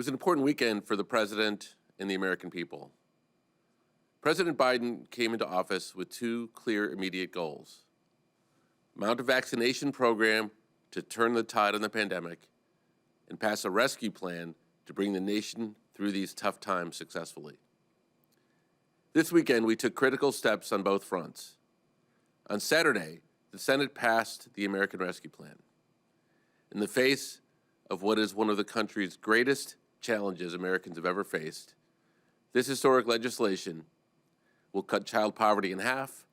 was an important weekend for the president and the American people. President Biden came into office with two clear immediate goals: mount a vaccination program to turn the tide on the pandemic, and pass a rescue plan to bring the nation through these tough times successfully. This weekend, we took critical steps on both fronts. On Saturday, the Senate passed the American Rescue Plan. In the face of what is one of the country's greatest challenges Americans have ever faced, this historic legislation will cut child poverty in half,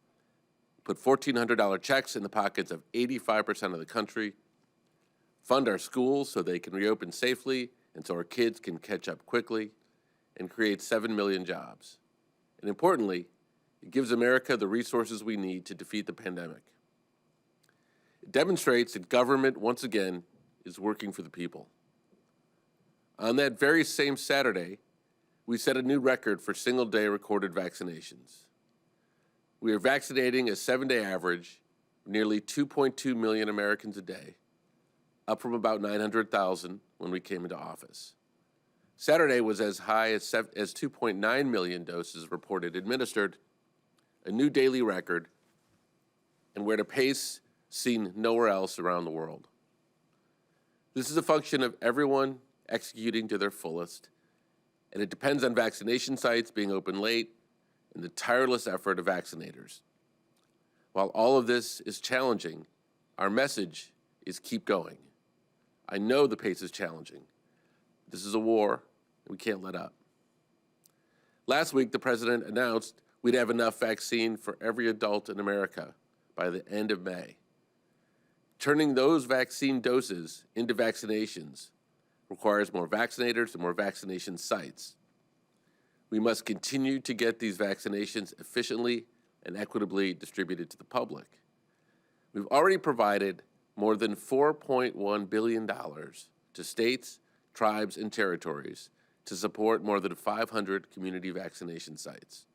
put $1,400 checks in the pockets of 85% of the country, fund our schools so they can reopen safely and so our kids can catch up quickly, and create 7 million jobs. And importantly, it gives America the resources we need to defeat the pandemic. It demonstrates that government, once again, is working for the people. On that very same Saturday, we set a new record for single-day recorded vaccinations. We are vaccinating a 7-day average of nearly 2.2 million Americans a day, up from about 900,000 when we came into office. Saturday was as high as 2.9 million doses reported administered, a new daily record, and we're at a pace seen nowhere else around the world. This is a function of everyone executing to their fullest, and it depends on vaccination sites being open late and the tireless effort of vaccinators. While all of this is challenging, our message is keep going. I know the pace is challenging. This is a war, and we can't let up. Last week, the president announced we'd have enough vaccine for every adult in America by the end of May. Turning those vaccine doses into vaccinations requires more vaccinators and more vaccination sites. We must continue to get these vaccinations efficiently and equitably distributed to the public. We've already provided more than $4.1 billion to states, tribes, and territories to support more than 500 community vaccination sites.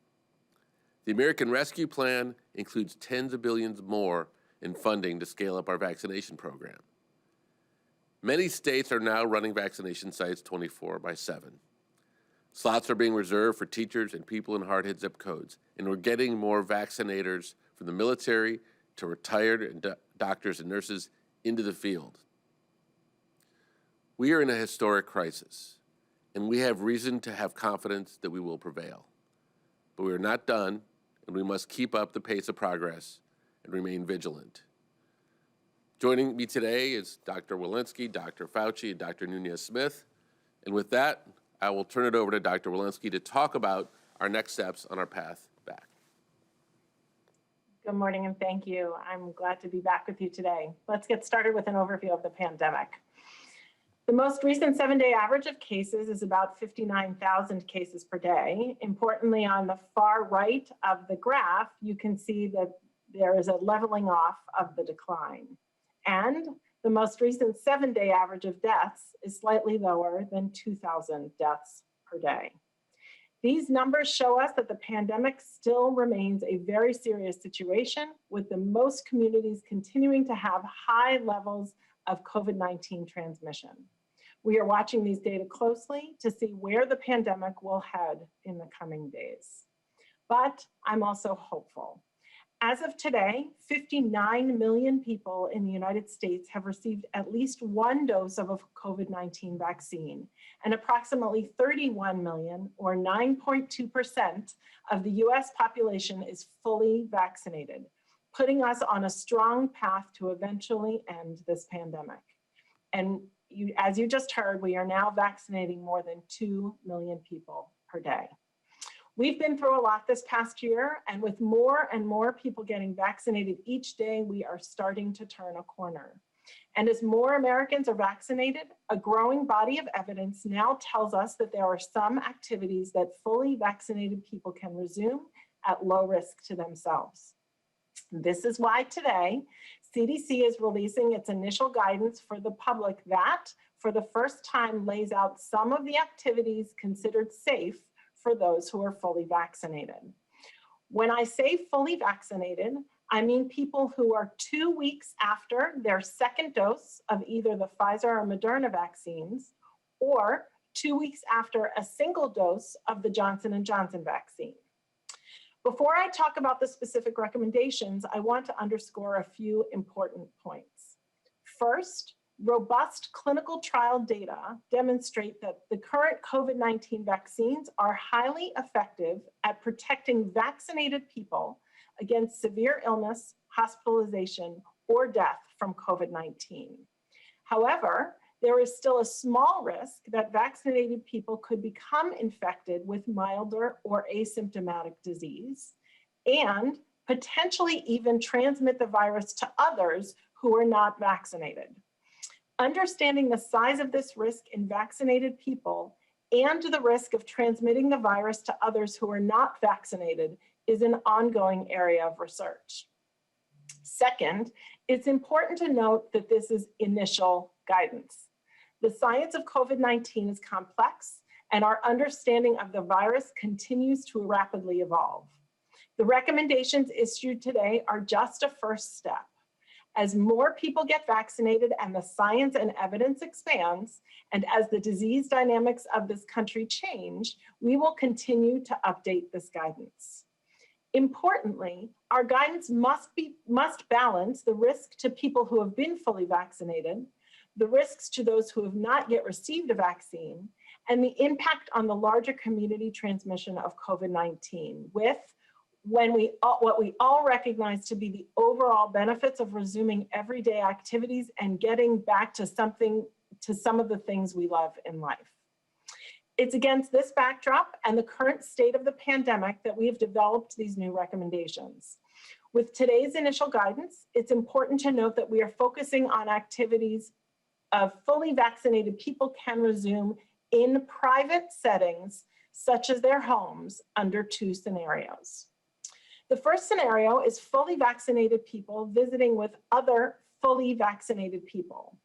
The American Rescue Plan includes tens of billions more in funding to scale up our vaccination program. Many states are now running vaccination sites 24/7. Slots are being reserved for teachers and people in hard-hit zip codes, and we're getting more vaccinators from the military to retired doctors and nurses into the field. We are in a historic crisis, and we have reason to have confidence that we will prevail. But we are not done, and we must keep up the pace of progress and remain vigilant. Joining me today is Dr. Walensky, Dr. Fauci, and Dr. Nunez-Smith. And with that, I will turn it over to Dr. Walensky to talk about our next steps on our path back. Good morning and thank you. I'm glad to be back with you today. Let's get started with an overview of the pandemic. The most recent 7-day average of cases is about 59,000 cases per day. Importantly, on the far right of the graph, you can see that there is a leveling off of the decline. And the most recent 7-day average of deaths is slightly lower than 2,000 deaths per day. These numbers show us that the pandemic still remains a very serious situation, with the most communities continuing to have high levels of COVID-19 transmission. We are watching these data closely to see where the pandemic will head in the coming days. But I'm also hopeful. As of today, 59 million people in the United States have received at least one dose of a COVID-19 vaccine, and approximately 31 million, or 9.2% of the US population is fully vaccinated, putting us on a strong path to eventually end this pandemic. And as you just heard, we are now vaccinating more than 2 million people per day. We've been through a lot this past year, and with more and more people getting vaccinated each day, we are starting to turn a corner. And as more Americans are vaccinated, a growing body of evidence now tells us that there are some activities that fully vaccinated people can resume at low risk to themselves. This is why today, CDC is releasing its initial guidance for the public that, for the first time, lays out some of the activities considered safe for those who are fully vaccinated. When I say fully vaccinated, I mean people who are 2 weeks after their second dose of either the Pfizer or Moderna vaccines, or 2 weeks after a single dose of the Johnson & Johnson vaccine. Before I talk about the specific recommendations, I want to underscore a few important points. First, robust clinical trial data demonstrate that the current COVID-19 vaccines are highly effective at protecting vaccinated people against severe illness, hospitalization, or death from COVID-19. However, there is still a small risk that vaccinated people could become infected with milder or asymptomatic disease and potentially even transmit the virus to others who are not vaccinated. Understanding the size of this risk in vaccinated people and the risk of transmitting the virus to others who are not vaccinated is an ongoing area of research. Second, it's important to note that this is initial guidance. The science of COVID-19 is complex, and our understanding of the virus continues to rapidly evolve. The recommendations issued today are just a first step. As more people get vaccinated and the science and evidence expands, and as the disease dynamics of this country change, we will continue to update this guidance. Importantly, our guidance must balance the risk to people who have been fully vaccinated, the risks to those who have not yet received a vaccine, and the impact on the larger community transmission of COVID-19 with what we all recognize to be the overall benefits of resuming everyday activities and getting back to some of the things we love in life. It's against this backdrop and the current state of the pandemic that we have developed these new recommendations. With today's initial guidance, it's important to note that we are focusing on activities of fully vaccinated people can resume in private settings, such as their homes, under 2 scenarios. The first scenario is fully vaccinated people visiting with other fully vaccinated people.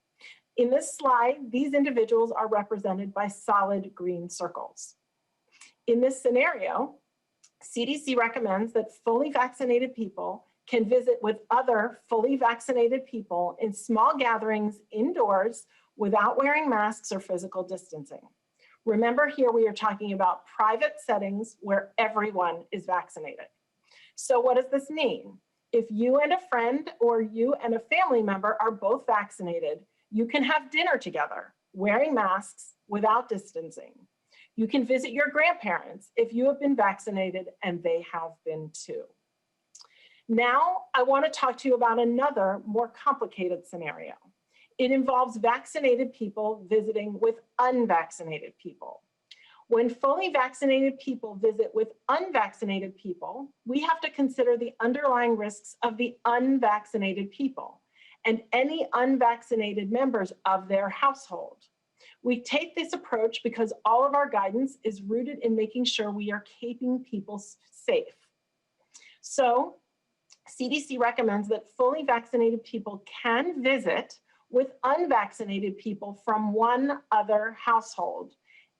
In this slide, these individuals are represented by solid green circles. In this scenario, CDC recommends that fully vaccinated people can visit with other fully vaccinated people in small gatherings indoors without wearing masks or physical distancing. Remember, here we are talking about private settings where everyone is vaccinated. So what does this mean? If you and a friend or you and a family member are both vaccinated, you can have dinner together, wearing masks without distancing. You can visit your grandparents if you have been vaccinated and they have been too. Now, I want to talk to you about another more complicated scenario. It involves vaccinated people visiting with unvaccinated people. When fully vaccinated people visit with unvaccinated people, we have to consider the underlying risks of the unvaccinated people and any unvaccinated members of their household. We take this approach because all of our guidance is rooted in making sure we are keeping people safe. So, CDC recommends that fully vaccinated people can visit with unvaccinated people from one other household,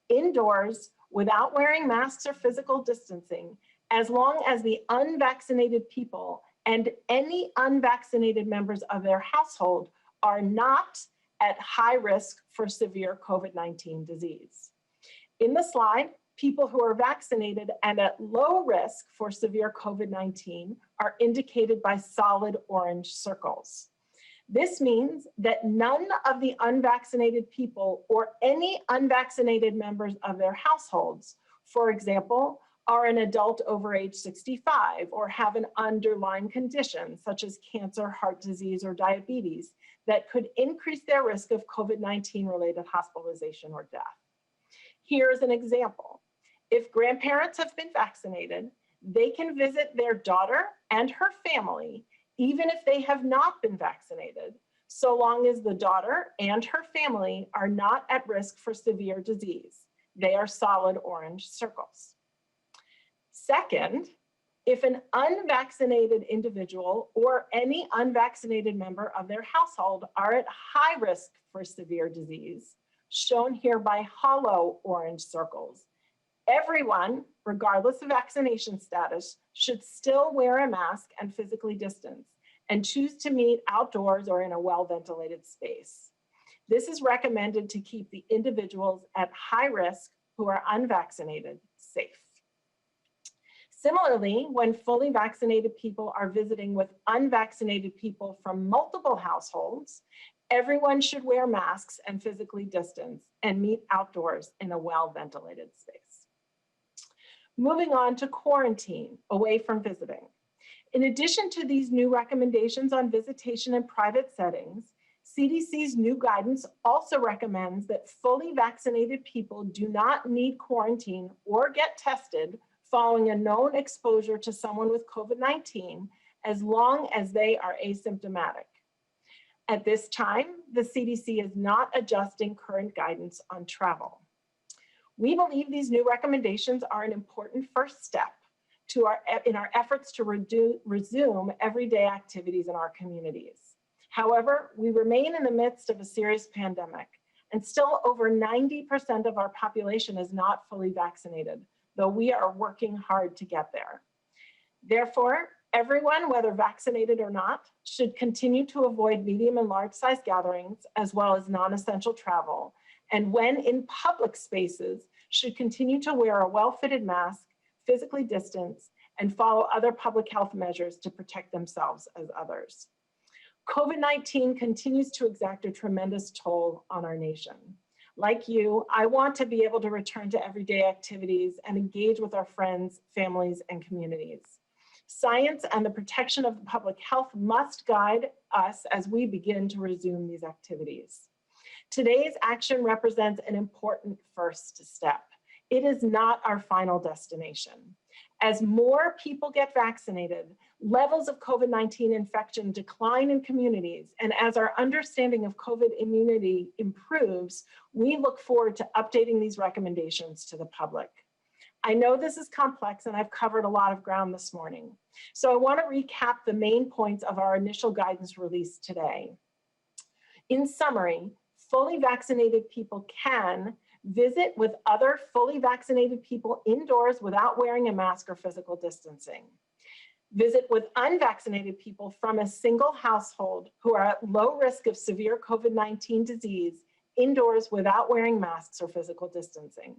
indoors, without wearing masks or physical distancing, as long as the unvaccinated people and any unvaccinated members of their household are not at high risk for severe COVID-19 disease. In the slide, people who are vaccinated and at low risk for severe COVID-19 are indicated by solid orange circles. This means that none of the unvaccinated people or any unvaccinated members of their households, for example, are an adult over age 65 or have an underlying condition such as cancer, heart disease, or diabetes that could increase their risk of COVID-19 related hospitalization or death. Here's an example. If grandparents have been vaccinated, they can visit their daughter and her family even if they have not been vaccinated, so long as the daughter and her family are not at risk for severe disease. They are solid orange circles. Second, if an unvaccinated individual or any unvaccinated member of their household are at high risk for severe disease, shown here by hollow orange circles, everyone, regardless of vaccination status, should still wear a mask and physically distance and choose to meet outdoors or in a well-ventilated space. This is recommended to keep the individuals at high risk who are unvaccinated safe. Similarly, when fully vaccinated people are visiting with unvaccinated people from multiple households, everyone should wear masks and physically distance and meet outdoors in a well-ventilated space. Moving on to quarantine away from visiting. In addition to these new recommendations on visitation in private settings, CDC's new guidance also recommends that fully vaccinated people do not need quarantine or get tested following a known exposure to someone with COVID-19 as long as they are asymptomatic. At this time, the CDC is not adjusting current guidance on travel. We believe these new recommendations are an important first step in our efforts to resume everyday activities in our communities. However, we remain in the midst of a serious pandemic, and still over 90% of our population is not fully vaccinated, though we are working hard to get there. Therefore, everyone, whether vaccinated or not, should continue to avoid medium and large-sized gatherings, as well as non-essential travel, and when in public spaces, should continue to wear a well-fitted mask, physically distance, and follow other public health measures to protect themselves as others. COVID-19 continues to exact a tremendous toll on our nation. Like you, I want to be able to return to everyday activities and engage with our friends, families, and communities. Science and the protection of the public health must guide us as we begin to resume these activities. Today's action represents an important first step. It is not our final destination. As more people get vaccinated, levels of COVID-19 infection decline in communities, and as our understanding of COVID immunity improves, we look forward to updating these recommendations to the public. I know this is complex, and I've covered a lot of ground this morning. So I want to recap the main points of our initial guidance released today. In summary, fully vaccinated people can visit with other fully vaccinated people indoors without wearing a mask or physical distancing. Visit with unvaccinated people from a single household who are at low risk of severe COVID-19 disease indoors without wearing masks or physical distancing.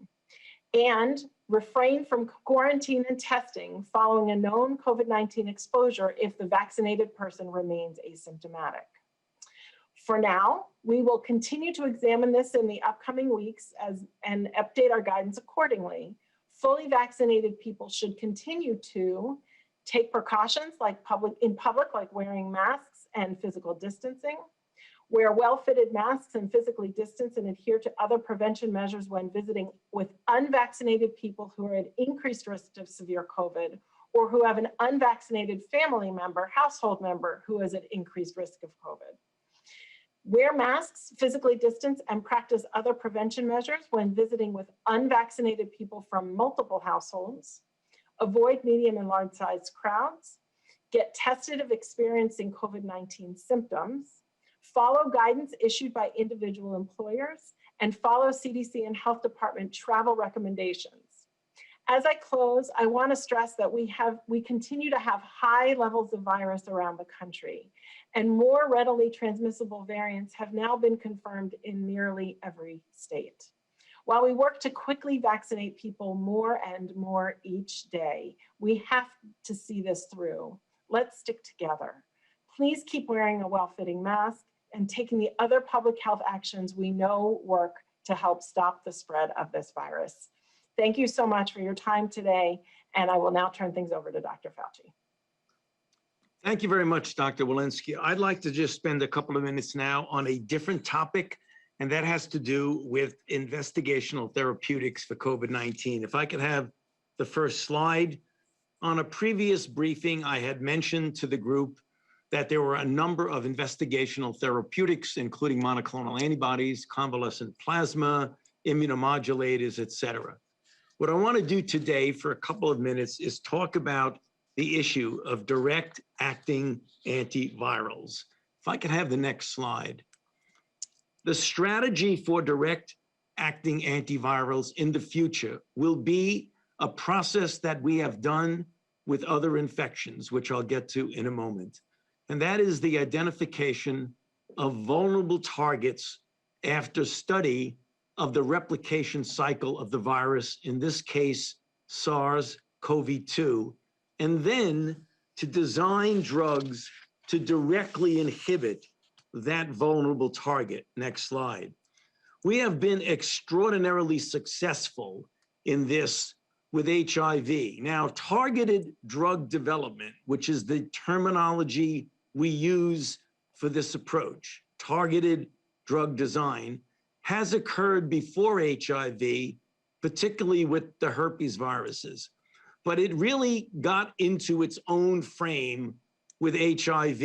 And refrain from quarantine and testing following a known COVID-19 exposure if the vaccinated person remains asymptomatic. For now, we will continue to examine this in the upcoming weeks and update our guidance accordingly. Fully vaccinated people should continue to take precautions in public, like wearing masks and physical distancing, wear well-fitted masks and physically distance and adhere to other prevention measures when visiting with unvaccinated people who are at increased risk of severe COVID, or who have an unvaccinated family member, household member who is at increased risk of COVID. Wear masks, physically distance, and practice other prevention measures when visiting with unvaccinated people from multiple households. Avoid medium and large-sized crowds. Get tested if experiencing COVID-19 symptoms. Follow guidance issued by individual employers, and follow CDC and Health Department travel recommendations. As I close, I want to stress that we continue to have high levels of virus around the country, and more readily transmissible variants have now been confirmed in nearly every state. While we work to quickly vaccinate people more and more each day, we have to see this through. Let's stick together. Please keep wearing a well-fitting mask and taking the other public health actions we know work to help stop the spread of this virus. Thank you so much for your time today, and I will now turn things over to Dr. Fauci. Thank you very much, Dr. Walensky. I'd like to just spend a couple of minutes now on a different topic, and that has to do with investigational therapeutics for COVID-19. If I could have the first slide. On a previous briefing, I had mentioned to the group that there were a number of investigational therapeutics, including monoclonal antibodies, convalescent plasma, immunomodulators, et cetera. What I want to do today for a couple of minutes is talk about the issue of direct-acting antivirals. If I could have the next slide. The strategy for direct-acting antivirals in the future will be a process that we have done with other infections, which I'll get to in a moment. And that is the identification of vulnerable targets after study of the replication cycle of the virus, in this case, SARS-CoV-2, and then to design drugs to directly inhibit that vulnerable target. Next slide. We have been extraordinarily successful in this with HIV. Now, targeted drug development, which is the terminology we use for this approach, targeted drug design, has occurred before HIV, particularly with the herpes viruses. But it really got into its own frame with HIV.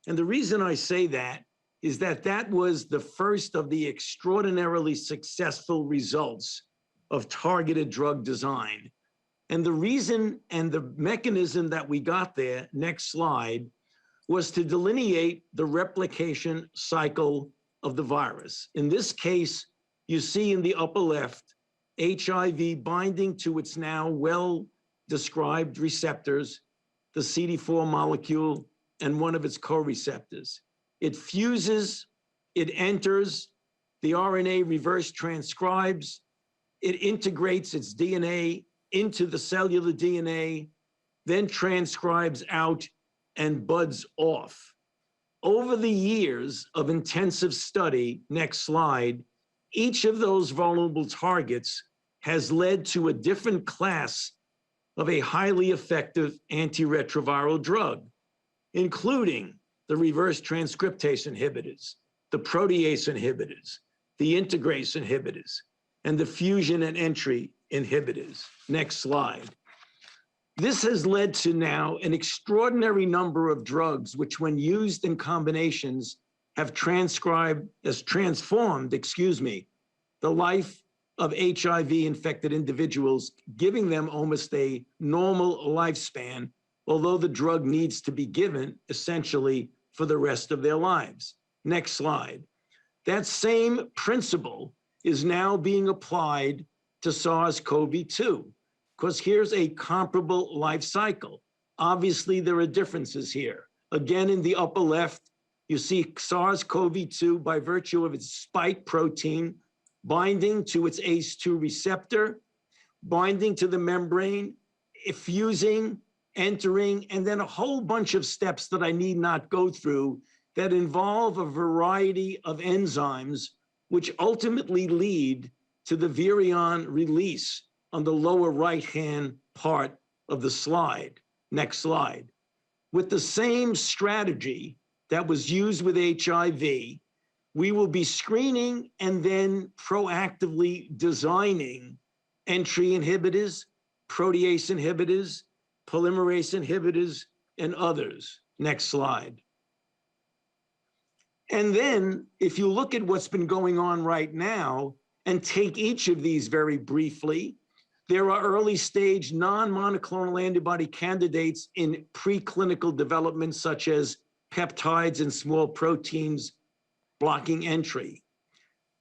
And the reason I say that is that that was the first of the extraordinarily successful results of targeted drug design. And the reason and the mechanism that we got there, next slide, was to delineate the replication cycle of the virus. In this case, you see in the upper left, HIV binding to its now well-described receptors, the CD4 molecule and one of its co-receptors. It fuses, it enters, the RNA reverse transcribes, it integrates its DNA into the cellular DNA, then transcribes out and buds off. Over the years of intensive study, next slide, each of those vulnerable targets has led to a different class of a highly effective antiretroviral drug, including the reverse transcriptase inhibitors, the protease inhibitors, the integrase inhibitors, and the fusion and entry inhibitors. Next slide. This has led to now an extraordinary number of drugs, which when used in combinations have transformed, the life of HIV-infected individuals, giving them almost a normal lifespan, although the drug needs to be given essentially for the rest of their lives. Next slide. That same principle is now being applied to SARS-CoV-2, because here's a comparable life cycle. Obviously, there are differences here. Again, in the upper left, you see SARS-CoV-2 by virtue of its spike protein binding to its ACE2 receptor, binding to the membrane, fusing, entering, and then a whole bunch of steps that I need not go through that involve a variety of enzymes which ultimately lead to the virion release on the lower right-hand part of the slide. Next slide. With the same strategy that was used with HIV, we will be screening and then proactively designing entry inhibitors, protease inhibitors, polymerase inhibitors, and others. Next slide. And then if you look at what's been going on right now and take each of these very briefly, there are early stage non-monoclonal antibody candidates in preclinical development, such as peptides and small proteins blocking entry.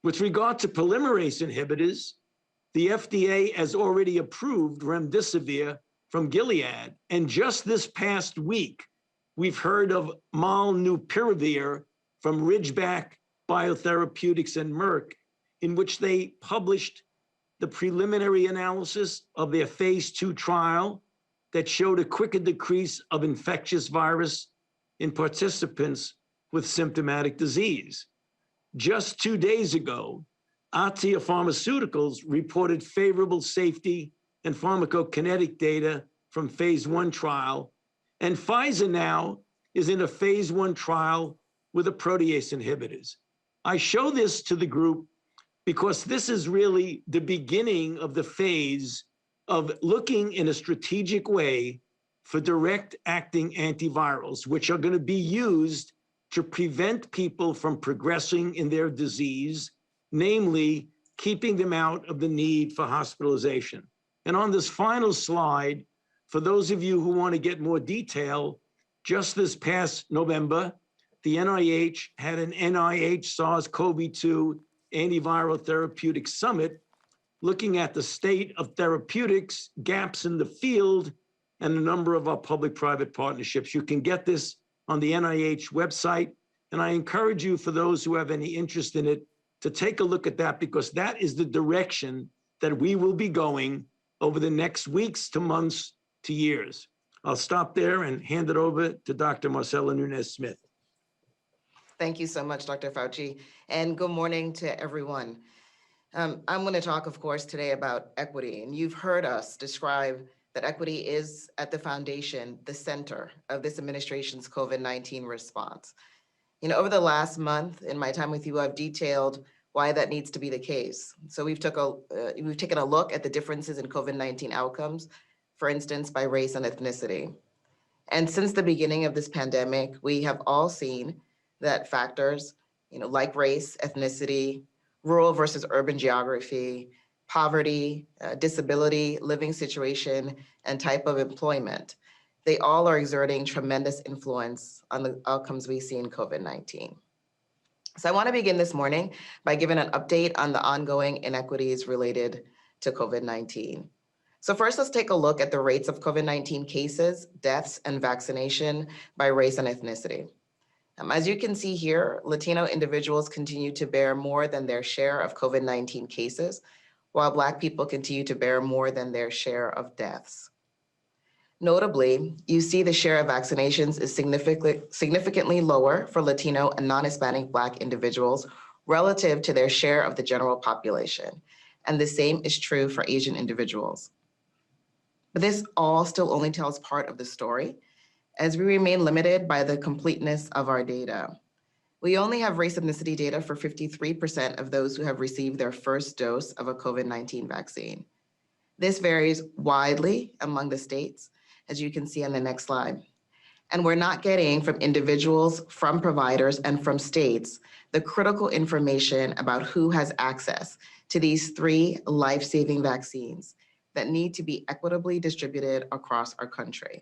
With regard to polymerase inhibitors, the FDA has already approved remdesivir from Gilead. And just this past week, we've heard of molnupiravir from Ridgeback Biotherapeutics and Merck, in which they published the preliminary analysis of their phase 2 trial that showed a quicker decrease of infectious virus in participants with symptomatic disease. Just 2 days ago, Atia Pharmaceuticals reported favorable safety and pharmacokinetic data from phase 1 trial, and Pfizer now is in a phase 1 trial with the protease inhibitors. I show this to the group because this is really the beginning of the phase of looking in a strategic way for direct-acting antivirals, which are going to be used to prevent people from progressing in their disease, namely keeping them out of the need for hospitalization. And on this final slide, for those of you who want to get more detail, just this past November, the NIH had an NIH SARS-CoV-2 antiviral therapeutic summit looking at the state of therapeutics, gaps in the field, and a number of our public-private partnerships. You can get this on the NIH website, and I encourage you, for those who have any interest in it, to take a look at that, because that is the direction that we will be going over the next weeks to months to years. I'll stop there and hand it over to Dr. Marcela Nunez-Smith. Thank you so much, Dr. Fauci, and good morning to everyone. I'm going to talk, of course, today about equity, and you've heard us describe that equity is at the foundation, the center of this administration's COVID-19 response. Over the last month, in my time with you, I've detailed why that needs to be the case. So we've taken a look at the differences in COVID-19 outcomes, for instance, by race and ethnicity. And since the beginning of this pandemic, we have all seen that factors, like race, ethnicity, rural versus urban geography, poverty, disability, living situation, and type of employment, they all are exerting tremendous influence on the outcomes we see in COVID-19. So I want to begin this morning by giving an update on the ongoing inequities related to COVID-19. So first, let's take a look at the rates of COVID-19 cases, deaths, and vaccination by race and ethnicity. As you can see here, Latino individuals continue to bear more than their share of COVID-19 cases, while Black people continue to bear more than their share of deaths. Notably, you see the share of vaccinations is significantly lower for Latino and non-Hispanic Black individuals relative to their share of the general population. And the same is true for Asian individuals. But this all still only tells part of the story, as we remain limited by the completeness of our data. We only have race ethnicity data for 53% of those who have received their first dose of a COVID-19 vaccine. This varies widely among the states, as you can see on the next slide. And we're not getting from individuals, from providers, and from states the critical information about who has access to these 3 life-saving vaccines that need to be equitably distributed across our country.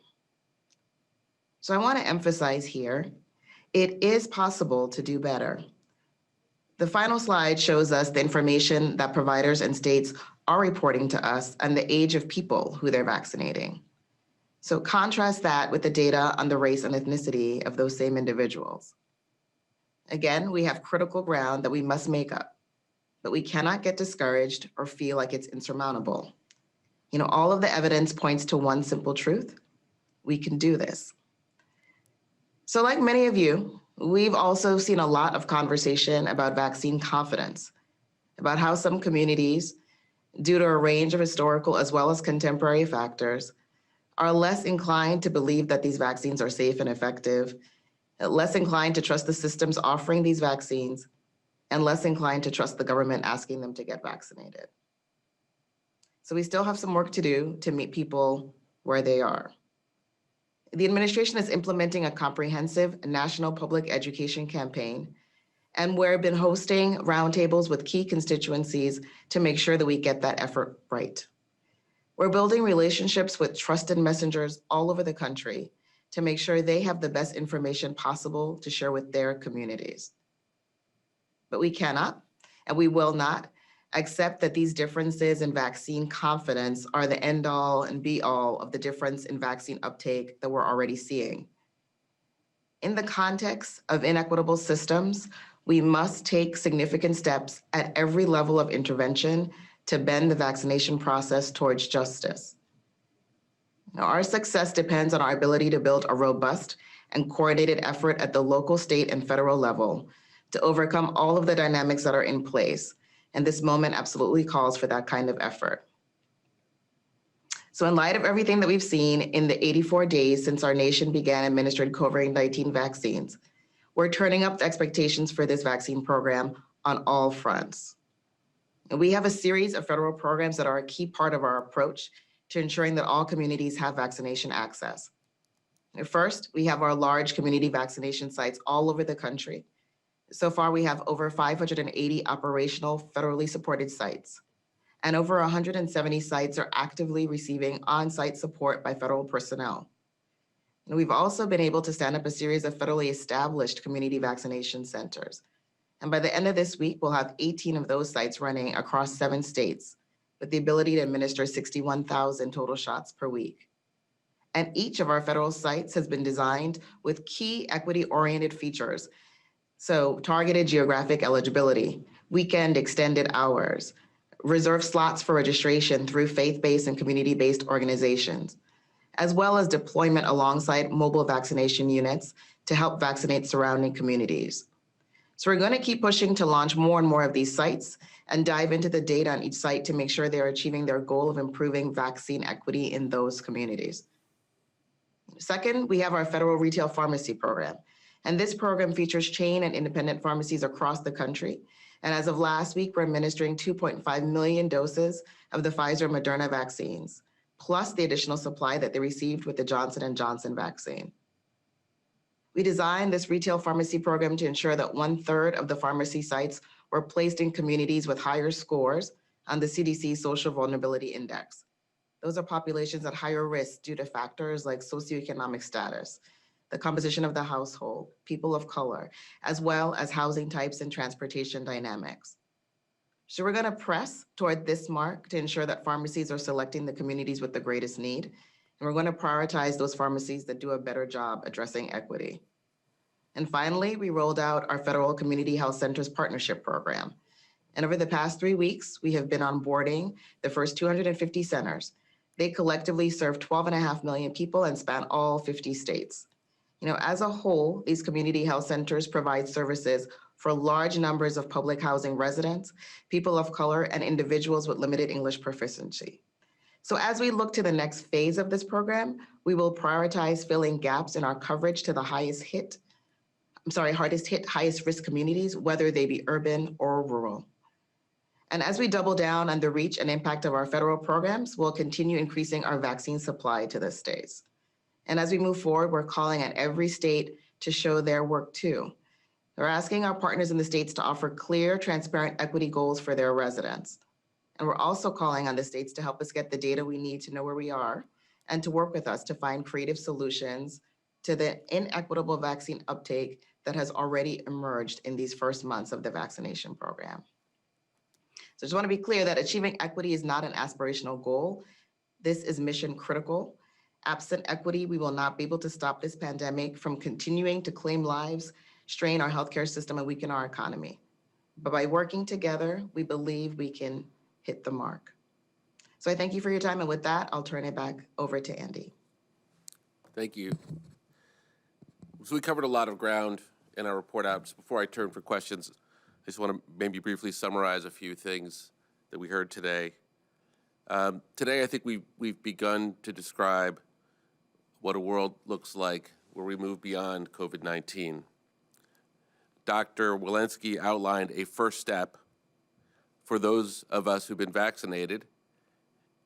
So I want to emphasize here, it is possible to do better. The final slide shows us the information that providers and states are reporting to us and the age of people who they're vaccinating. So contrast that with the data on the race and ethnicity of those same individuals. Again, we have critical ground that we must make up, but we cannot get discouraged or feel like it's insurmountable. All of the evidence points to one simple truth: we can do this. So like many of you, we've also seen a lot of conversation about vaccine confidence, about how some communities, due to a range of historical as well as contemporary factors, are less inclined to believe that these vaccines are safe and effective, less inclined to trust the systems offering these vaccines, and less inclined to trust the government asking them to get vaccinated. So we still have some work to do to meet people where they are. The administration is implementing a comprehensive national public education campaign, and we've been hosting roundtables with key constituencies to make sure that we get that effort right. We're building relationships with trusted messengers all over the country to make sure they have the best information possible to share with their communities. But we cannot, and we will not, accept that these differences in vaccine confidence are the end all and be all of the difference in vaccine uptake that we're already seeing. In the context of inequitable systems, we must take significant steps at every level of intervention to bend the vaccination process towards justice. Now, our success depends on our ability to build a robust and coordinated effort at the local, state, and federal level to overcome all of the dynamics that are in place. And this moment absolutely calls for that kind of effort. So in light of everything that we've seen in the 84 days since our nation began administering COVID-19 vaccines, we're turning up the expectations for this vaccine program on all fronts. And we have a series of federal programs that are a key part of our approach to ensuring that all communities have vaccination access. First, we have our large community vaccination sites all over the country. So far, we have over 580 operational federally supported sites, and over 170 sites are actively receiving on-site support by federal personnel. And we've also been able to stand up a series of federally established community vaccination centers. And by the end of this week, we'll have 18 of those sites running across 7 states with the ability to administer 61,000 total shots per week. And each of our federal sites has been designed with key equity-oriented features. So targeted geographic eligibility, weekend extended hours, reserve slots for registration through faith-based and community-based organizations, as well as deployment alongside mobile vaccination units to help vaccinate surrounding communities. So we're going to keep pushing to launch more and more of these sites and dive into the data on each site to make sure they're achieving their goal of improving vaccine equity in those communities. Second, we have our federal retail pharmacy program. And this program features chain and independent pharmacies across the country. And as of last week, we're administering 2.5 million doses of the Pfizer Moderna vaccines, plus the additional supply that they received with the Johnson & Johnson vaccine. We designed this retail pharmacy program to ensure that 1/3 of the pharmacy sites were placed in communities with higher scores on the CDC Social Vulnerability Index. Those are populations at higher risk due to factors like socioeconomic status, the composition of the household, people of color, as well as housing types and transportation dynamics. So we're going to press toward this mark to ensure that pharmacies are selecting the communities with the greatest need. And we're going to prioritize those pharmacies that do a better job addressing equity. And finally, we rolled out our Federal Community Health Centers Partnership Program. And over the past 3 weeks, we have been onboarding the first 250 centers. They collectively serve 12.5 million people and span all 50 states. As a whole, these community health centers provide services for large numbers of public housing residents, people of color, and individuals with limited English proficiency. So as we look to the next phase of this program, we will prioritize filling gaps in our coverage to the hardest hit, highest risk communities, whether they be urban or rural. And as we double down on the reach and impact of our federal programs, we'll continue increasing our vaccine supply to the states. And as we move forward, we're calling on every state to show their work too. We're asking our partners in the states to offer clear, transparent equity goals for their residents. And we're also calling on the states to help us get the data we need to know where we are and to work with us to find creative solutions to the inequitable vaccine uptake that has already emerged in these first months of the vaccination program. So I just want to be clear that achieving equity is not an aspirational goal. This is mission critical. Absent equity, we will not be able to stop this pandemic from continuing to claim lives, strain our healthcare system, and weaken our economy. But by working together, we believe we can hit the mark. So I thank you for your time, and with that, I'll turn it back over to Andy. Thank you. So we covered a lot of ground in our report out. Just before I turn for questions, I just want to maybe briefly summarize a few things that we heard today. Today, I think we've begun to describe what a world looks like where we move beyond COVID-19. Dr. Walensky outlined a first step for those of us who've been vaccinated,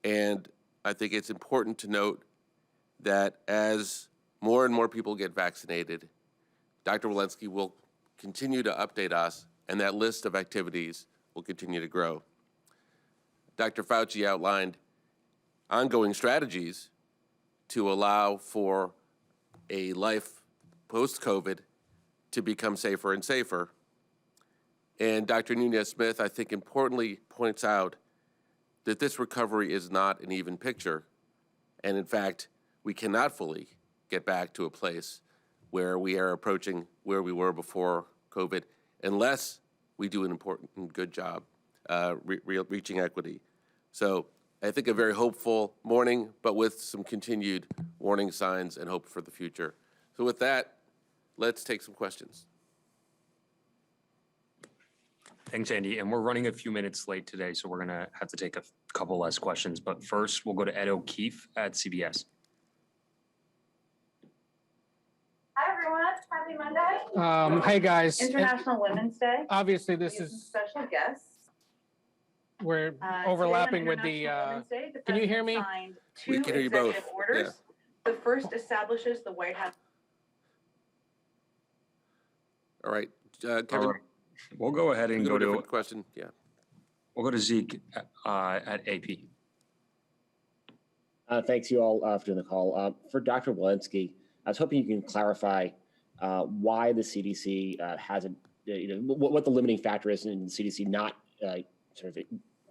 and I think it's important to note that as more and more people get vaccinated, Dr. Walensky will continue to update us, and that list of activities will continue to grow. Dr. Fauci outlined ongoing strategies to allow for a life post-COVID to become safer and safer. And Dr. Nunez-Smith, I think, importantly points out that this recovery is not an even picture. And in fact, we cannot fully get back to a place where we are approaching where we were before COVID unless we do an important and good job reaching equity. So I think a very hopeful morning, but with some continued warning signs and hope for the future. So with that, let's take some questions. Thanks, Andy. And we're running a few minutes late today, so we're going to have to take a couple less questions. But first, we'll go to Ed O'Keefe at CBS. Hi, everyone. Happy Monday. Hey, guys. International Women's Day. Obviously, We this have some is, special guests. we're Today on overlapping with International the, Women's Day, the can you hear President me? signed We two can hear you both. executive orders. The first establishes the White House. All right, Kevin, All right. We'll go ahead and we go a to different question. Yeah. Zeke at AP. Thanks you all for doing the call. For Dr. Walensky, I was hoping you can clarify why the CDC hasn't, what the limiting factor is in the CDC not sort of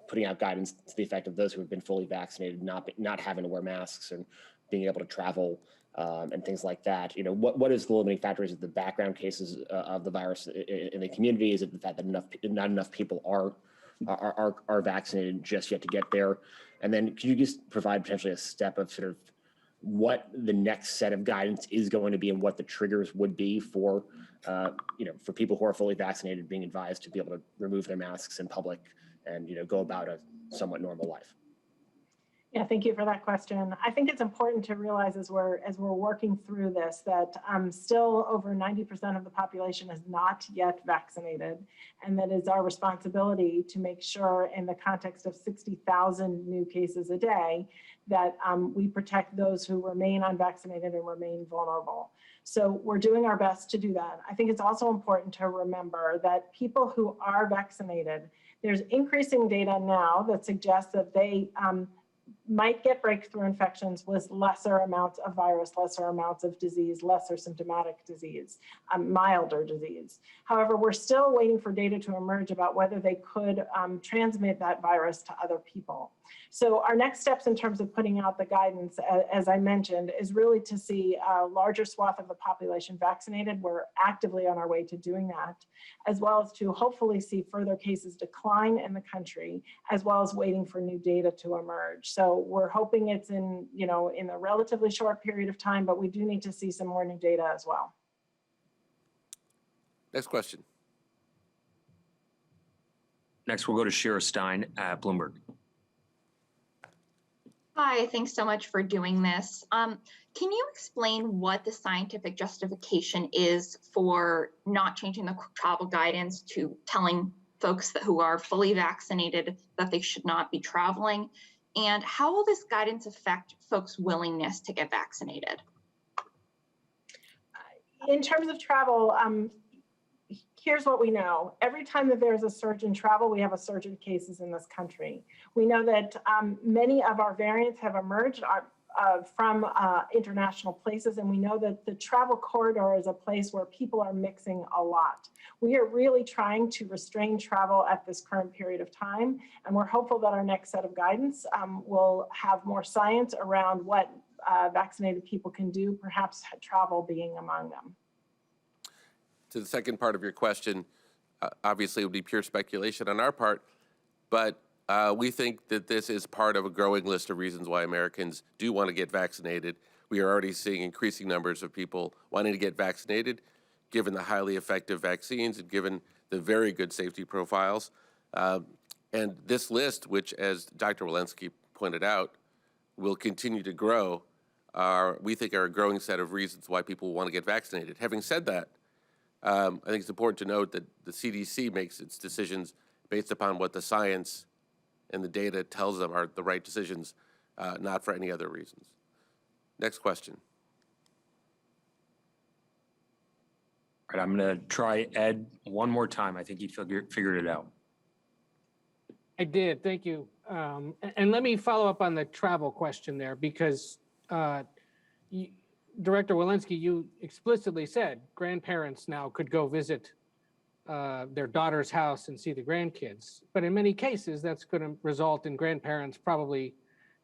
putting out guidance to the effect of those who have been fully vaccinated not having to wear masks, and being able to travel and things like that. You know, what is the limiting factor? Is it the background cases of the virus in the community? Is it the fact that not enough people are vaccinated just yet to get there? And then could you just provide potentially a step of sort of what the next set of guidance is going to be and what the triggers would be for, for people who are fully vaccinated being advised to be able to remove their masks in public and, go about a somewhat normal life? Yeah, thank you for that question. I think it's important to realize as we're working through this that still over 90% of the population is not yet vaccinated, and that it's our responsibility to make sure, in the context of 60,000 new cases a day, that we protect those who remain unvaccinated and remain vulnerable. So we're doing our best to do that. I think it's also important to remember that people who are vaccinated, there's increasing data now that suggests that they might get breakthrough infections with lesser amounts of virus, lesser amounts of disease, lesser symptomatic disease, milder disease. However, we're still waiting for data to emerge about whether they could transmit that virus to other people. So our next steps in terms of putting out the guidance, as I mentioned, is really to see a larger swath of the population vaccinated. We're actively on our way to doing that, as well as to hopefully see further cases decline in the country, as well as waiting for new data to emerge. So we're hoping it's in a relatively short period of time, but we do need to see some more new data as well. Next question. Next, we'll go to Shira Stein at Bloomberg. Hi, thanks so much for doing this. Can you explain what the scientific justification is for not changing the travel guidance to telling folks who are fully vaccinated that they should not be traveling? And how will this guidance affect folks' willingness to get vaccinated? In terms of travel, here's what we know. Every time that there's a surge in travel, we have a surge in cases in this country. We know that many of our variants have emerged from international places, and we know that the travel corridor is a place where people are mixing a lot. We are really trying to restrain travel at this current period of time, and we're hopeful that our next set of guidance will have more science around what vaccinated people can do, perhaps travel being among them. To the second part of your question, obviously it would be pure speculation on our part, but we think that this is part of a growing list of reasons why Americans do want to get vaccinated. We are already seeing increasing numbers of people wanting to get vaccinated, given the highly effective vaccines and given the very good safety profiles. And this list, which, as Dr. Walensky pointed out, will continue to grow, we think are a growing set of reasons why people want to get vaccinated. Having said that, I think it's important to note that the CDC makes its decisions based upon what the science and the data tells them are the right decisions, not for any other reasons. Next question. All right, I'm going to try Ed one more time. I think he figured it out. I did, thank you. And let me follow up on the travel question there, because Director Walensky, you explicitly said grandparents now could go visit their daughter's house and see the grandkids. But in many cases, that's going to result in grandparents probably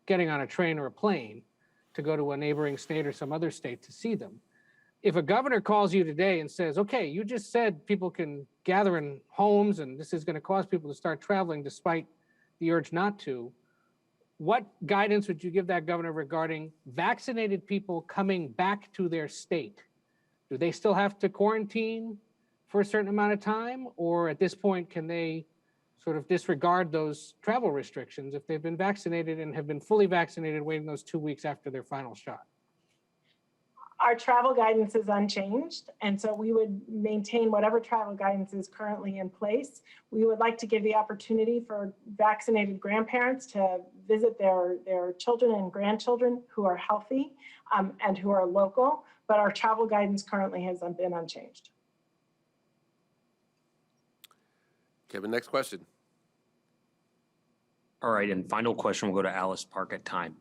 getting on a train or a plane to go to a neighboring state or some other state to see them. If a governor calls you today and says, okay, you just said people can gather in homes and this is going to cause people to start traveling despite the urge not to, what guidance would you give that governor regarding vaccinated people coming back to their state? Do they still have to quarantine for a certain amount of time? Or at this point, can they sort of disregard those travel restrictions if they've been vaccinated and have been fully vaccinated, waiting those 2 weeks after their final shot? Our travel guidance is unchanged, and so we would maintain whatever travel guidance is currently in place. We would like to give the opportunity for vaccinated grandparents to visit their children and grandchildren who are healthy and who are local, but our travel guidance currently has been unchanged. Kevin, next question. All right, and final question will go to Alice Park at Time.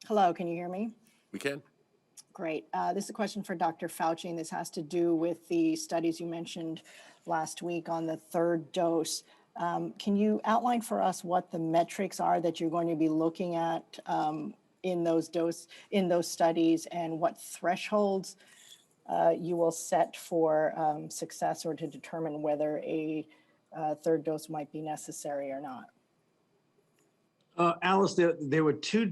Hello, can you hear me? We can. Great. This is a question for Dr. Fauci, and this has to do with the studies you mentioned last week on the third dose. Can you outline for us what the metrics are that you're going to be looking at in those studies, and what thresholds you will set for success, or to determine whether a third dose might be necessary or not? Alice, there were two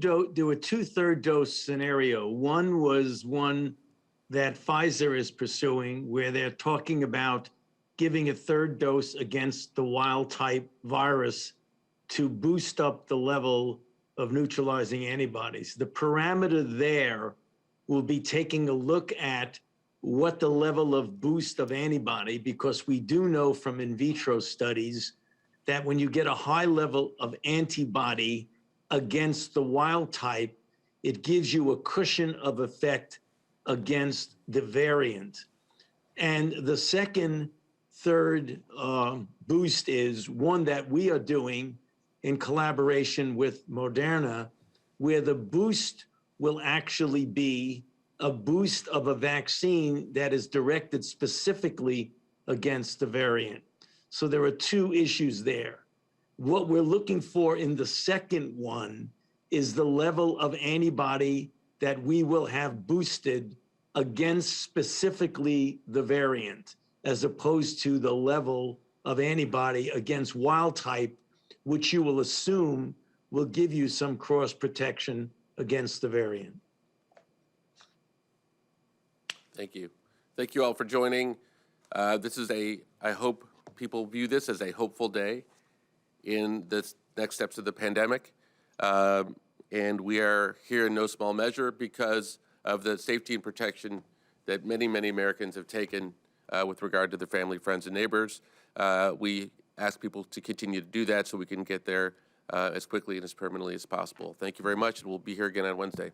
third dose scenario. One was one that Pfizer is pursuing, where they're talking about giving a third dose against the wild type virus to boost up the level of neutralizing antibodies. The parameter there will be taking a look at what the level of boost of antibody, because we do know from in vitro studies that when you get a high level of antibody against the wild type, it gives you a cushion of effect against the variant. And the third boost is one that we are doing in collaboration with Moderna, where the boost will actually be a boost of a vaccine that is directed specifically against the variant. So there are two issues there. What we're looking for in the second one is the level of antibody that we will have boosted against specifically the variant, as opposed to the level of antibody against wild type, which you will assume will give you some cross protection against the variant. Thank you. Thank you all for joining. I hope people view this as a hopeful day in the next steps of the pandemic. And we are here in no small measure because of the safety and protection that many, many Americans have taken with regard to their family, friends, and neighbors. We ask people to continue to do that so we can get there as quickly and as permanently as possible. Thank you very much, and we'll be here again on Wednesday.